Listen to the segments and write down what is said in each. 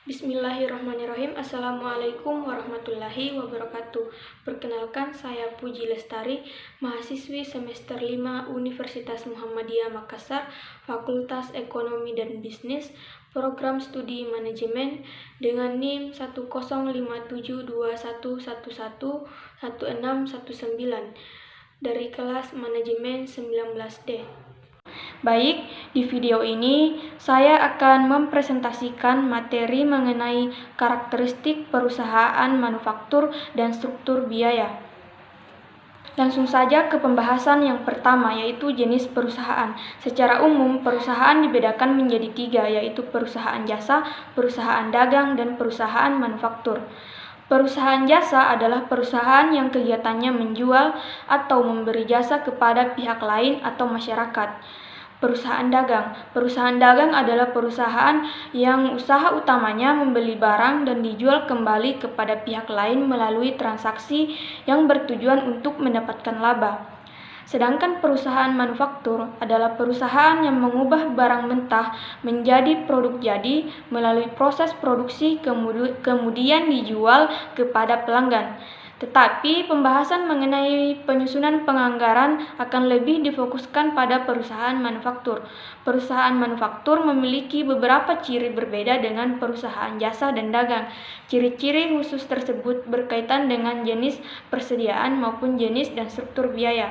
Bismillahirrahmanirrahim. Assalamualaikum warahmatullahi wabarakatuh. Perkenalkan, saya Puji Lestari, mahasiswi semester 5 Universitas Muhammadiyah Makassar, Fakultas Ekonomi dan Bisnis, Program Studi Manajemen dengan NIM 1057211111619 dari kelas Manajemen 19D. Baik, di video ini saya akan mempresentasikan materi mengenai karakteristik perusahaan manufaktur dan struktur biaya. Langsung saja ke pembahasan yang pertama, yaitu jenis perusahaan. Secara umum, perusahaan dibedakan menjadi 3, yaitu perusahaan jasa, perusahaan dagang, dan perusahaan manufaktur. Perusahaan jasa adalah perusahaan yang kegiatannya menjual atau memberi jasa kepada pihak lain atau masyarakat. Perusahaan dagang adalah perusahaan yang usaha utamanya membeli barang dan dijual kembali kepada pihak lain melalui transaksi yang bertujuan untuk mendapatkan laba. Sedangkan perusahaan manufaktur adalah perusahaan yang mengubah barang mentah menjadi produk jadi melalui proses produksi kemudian dijual kepada pelanggan. Tetapi pembahasan mengenai penyusunan penganggaran akan lebih difokuskan pada perusahaan manufaktur. Perusahaan manufaktur memiliki beberapa ciri berbeda dengan perusahaan jasa dan dagang. Ciri-ciri khusus tersebut berkaitan dengan jenis persediaan maupun jenis dan struktur biaya.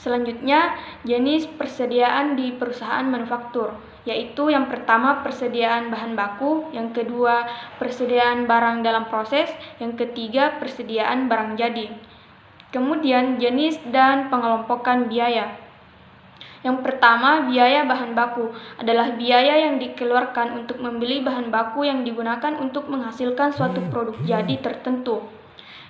Selanjutnya, jenis persediaan di perusahaan manufaktur, yaitu yang pertama persediaan bahan baku, yang kedua persediaan barang dalam proses, yang ketiga persediaan barang jadi. Kemudian jenis dan pengelompokan biaya. Yang pertama, biaya bahan baku adalah biaya yang dikeluarkan untuk membeli bahan baku yang digunakan untuk menghasilkan suatu produk jadi tertentu.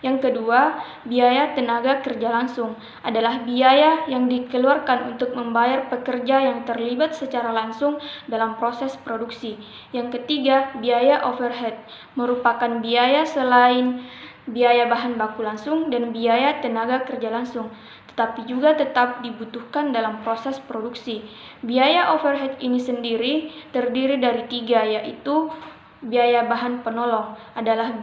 Yang kedua, biaya tenaga kerja langsung adalah biaya yang dikeluarkan untuk membayar pekerja yang terlibat secara langsung dalam proses produksi. Yang ketiga, biaya overhead merupakan biaya selain biaya bahan baku langsung dan biaya tenaga kerja langsung, tetapi juga tetap dibutuhkan dalam proses produksi. Biaya overhead ini sendiri terdiri dari 3, yaitu biaya bahan penolong adalah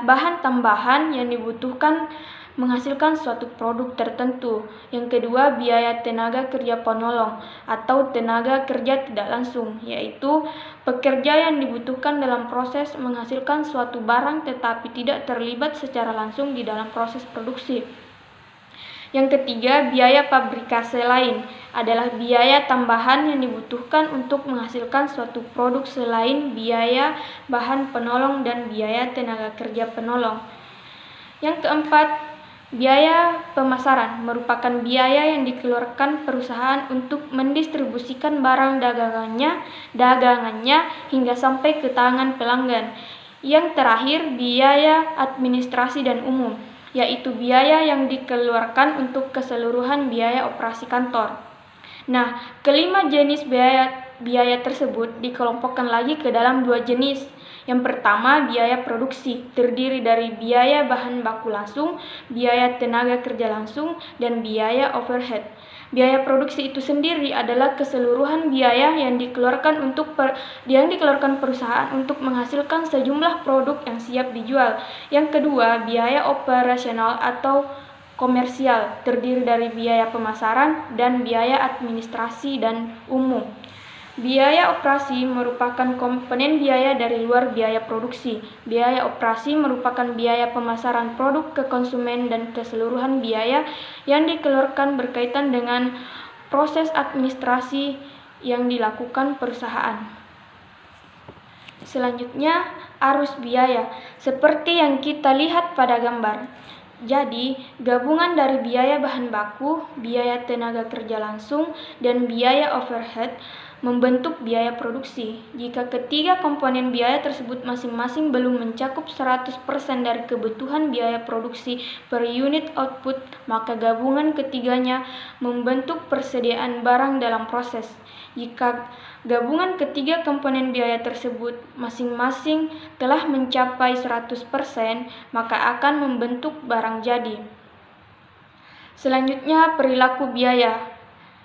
bahan tambahan yang dibutuhkan menghasilkan suatu produk tertentu. Yang kedua, biaya tenaga kerja penolong atau tenaga kerja tidak langsung, yaitu pekerja yang dibutuhkan dalam proses menghasilkan suatu barang tetapi tidak terlibat secara langsung di dalam proses produksi. Yang ketiga, biaya pabrikase lain adalah biaya tambahan yang dibutuhkan untuk menghasilkan suatu produk selain biaya bahan penolong dan biaya tenaga kerja penolong. Yang keempat, biaya pemasaran merupakan biaya yang dikeluarkan perusahaan untuk mendistribusikan barang dagangannya hingga sampai ke tangan pelanggan. Yang terakhir, biaya administrasi dan umum, yaitu biaya yang dikeluarkan untuk keseluruhan biaya operasi kantor. Nah, kelima jenis biaya tersebut dikelompokkan lagi ke dalam 2 jenis. Yang pertama, biaya produksi, terdiri dari biaya bahan baku langsung, biaya tenaga kerja langsung, dan biaya overhead. Biaya produksi itu sendiri adalah keseluruhan biaya yang dikeluarkan perusahaan untuk menghasilkan sejumlah produk yang siap dijual. Yang kedua, biaya operasional atau komersial, terdiri dari biaya pemasaran dan biaya administrasi dan umum. Biaya operasi merupakan komponen biaya dari luar biaya produksi. Biaya operasi merupakan biaya pemasaran produk ke konsumen dan keseluruhan biaya yang dikeluarkan berkaitan dengan proses administrasi yang dilakukan perusahaan. Selanjutnya, arus biaya, seperti yang kita lihat pada gambar. Jadi, gabungan dari biaya bahan baku, biaya tenaga kerja langsung, dan biaya overhead membentuk biaya produksi. Jika ketiga komponen biaya tersebut masing-masing belum mencakup 100% dari kebutuhan biaya produksi per unit output, maka gabungan ketiganya membentuk persediaan barang dalam proses. Jika gabungan ketiga komponen biaya tersebut masing-masing telah mencapai 100%, maka akan membentuk barang jadi. Selanjutnya, perilaku biaya.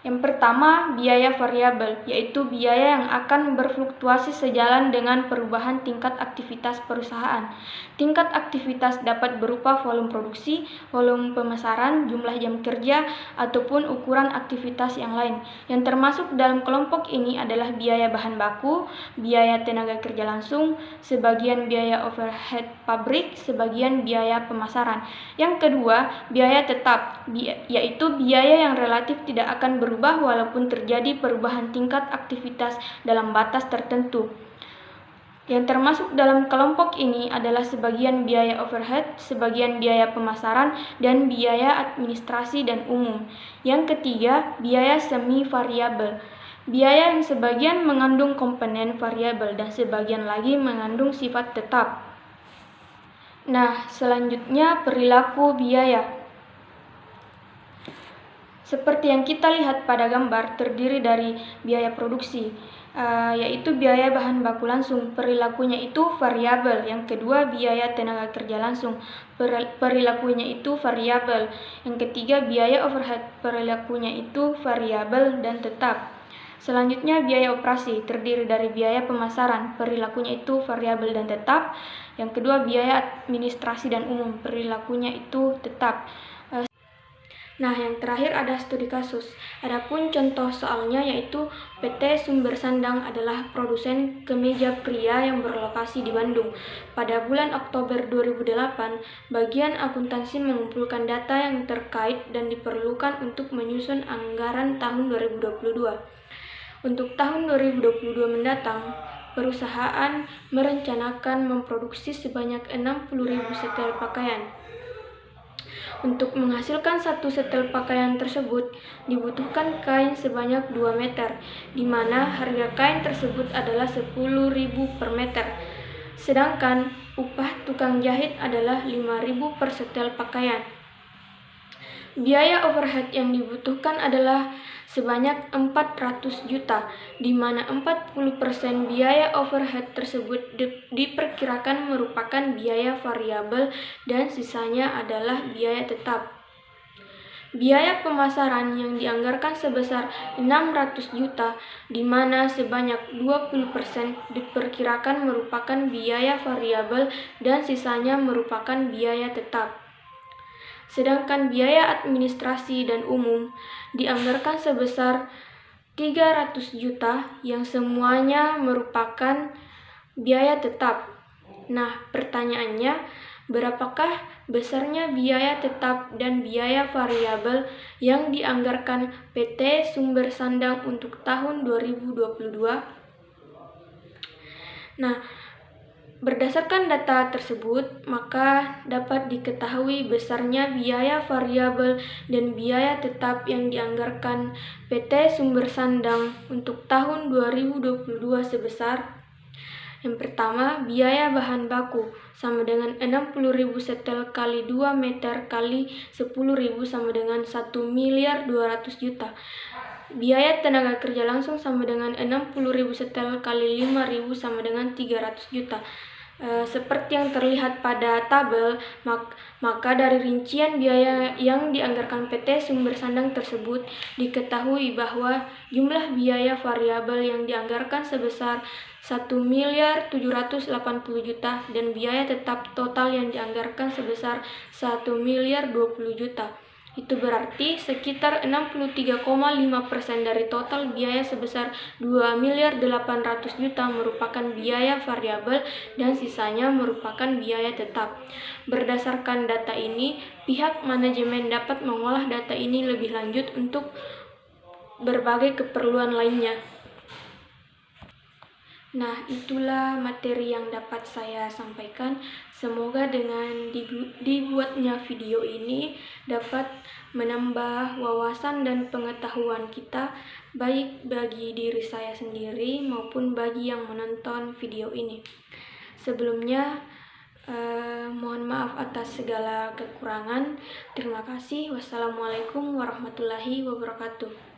Yang pertama, biaya variabel, yaitu biaya yang akan berfluktuasi sejalan dengan perubahan tingkat aktivitas perusahaan. Tingkat aktivitas dapat berupa volume produksi, volume pemasaran, jumlah jam kerja, ataupun ukuran aktivitas yang lain. Yang termasuk dalam kelompok ini adalah biaya bahan baku, biaya tenaga kerja langsung, sebagian biaya overhead pabrik, sebagian biaya pemasaran. Yang kedua, biaya tetap, yaitu biaya yang relatif tidak akan berubah walaupun terjadi perubahan tingkat aktivitas dalam batas tertentu. Yang termasuk dalam kelompok ini adalah sebagian biaya overhead, sebagian biaya pemasaran, dan biaya administrasi dan umum. Yang ketiga, biaya semi variabel. Biaya yang sebagian mengandung komponen variabel dan sebagian lagi mengandung sifat tetap. Nah, selanjutnya perilaku biaya. Seperti yang kita lihat pada gambar, terdiri dari biaya produksi, yaitu biaya bahan baku langsung, perilakunya itu variabel. Yang kedua, biaya tenaga kerja langsung, perilakunya itu variabel. Yang ketiga, biaya overhead, perilakunya itu variabel dan tetap. Selanjutnya, biaya operasi, terdiri dari biaya pemasaran, perilakunya itu variabel dan tetap. Yang kedua, biaya administrasi dan umum, perilakunya itu tetap. Nah, yang terakhir ada studi kasus. Adapun contoh soalnya yaitu PT Sumber Sandang adalah produsen kemeja pria yang berlokasi di Bandung. Pada bulan Oktober 2008, bagian akuntansi mengumpulkan data yang terkait dan diperlukan untuk menyusun anggaran tahun 2022. Untuk tahun 2022 mendatang, perusahaan merencanakan memproduksi sebanyak 60.000 setel pakaian. Untuk menghasilkan satu setel pakaian tersebut, dibutuhkan kain sebanyak 2 meter, di mana harga kain tersebut adalah 10.000 per meter. Sedangkan upah tukang jahit adalah 5.000 per setel pakaian. Biaya overhead yang dibutuhkan adalah sebanyak 400 juta, di mana 40% biaya overhead tersebut diperkirakan merupakan biaya variabel dan sisanya adalah biaya tetap. Biaya pemasaran yang dianggarkan sebesar 600 juta, di mana sebanyak 20% diperkirakan merupakan biaya variabel dan sisanya merupakan biaya tetap. Sedangkan biaya administrasi dan umum dianggarkan sebesar 300 juta yang semuanya merupakan biaya tetap. Nah, pertanyaannya, berapakah besarnya biaya tetap dan biaya variabel yang dianggarkan PT Sumber Sandang untuk tahun 2022? Nah, berdasarkan data tersebut, maka dapat diketahui besarnya biaya variabel dan biaya tetap yang dianggarkan PT Sumber Sandang untuk tahun 2022 sebesar: yang pertama, biaya bahan baku sama dengan 60.000 setel kali 2 meter kali 10.000 sama dengan 1.200.000 juta. Biaya tenaga kerja langsung sama dengan 60.000 setel kali 5.000 sama dengan 300 juta. Seperti yang terlihat pada tabel, maka dari rincian biaya yang dianggarkan PT Sumber Sandang tersebut, diketahui bahwa jumlah biaya variabel yang dianggarkan sebesar 1.780.000 juta dan biaya tetap total yang dianggarkan sebesar 1.020.000 juta. Itu berarti sekitar 63,5% dari total biaya sebesar 2.800.000 juta merupakan biaya variabel dan sisanya merupakan biaya tetap. Berdasarkan data ini, pihak manajemen dapat mengolah data ini lebih lanjut untuk berbagai keperluan lainnya. Nah, itulah materi yang dapat saya sampaikan. Semoga dengan dibuatnya video ini dapat menambah wawasan dan pengetahuan kita, baik bagi diri saya sendiri maupun bagi yang menonton video ini. Sebelumnya, mohon maaf atas segala kekurangan. Terima kasih. Wassalamualaikum warahmatullahi wabarakatuh.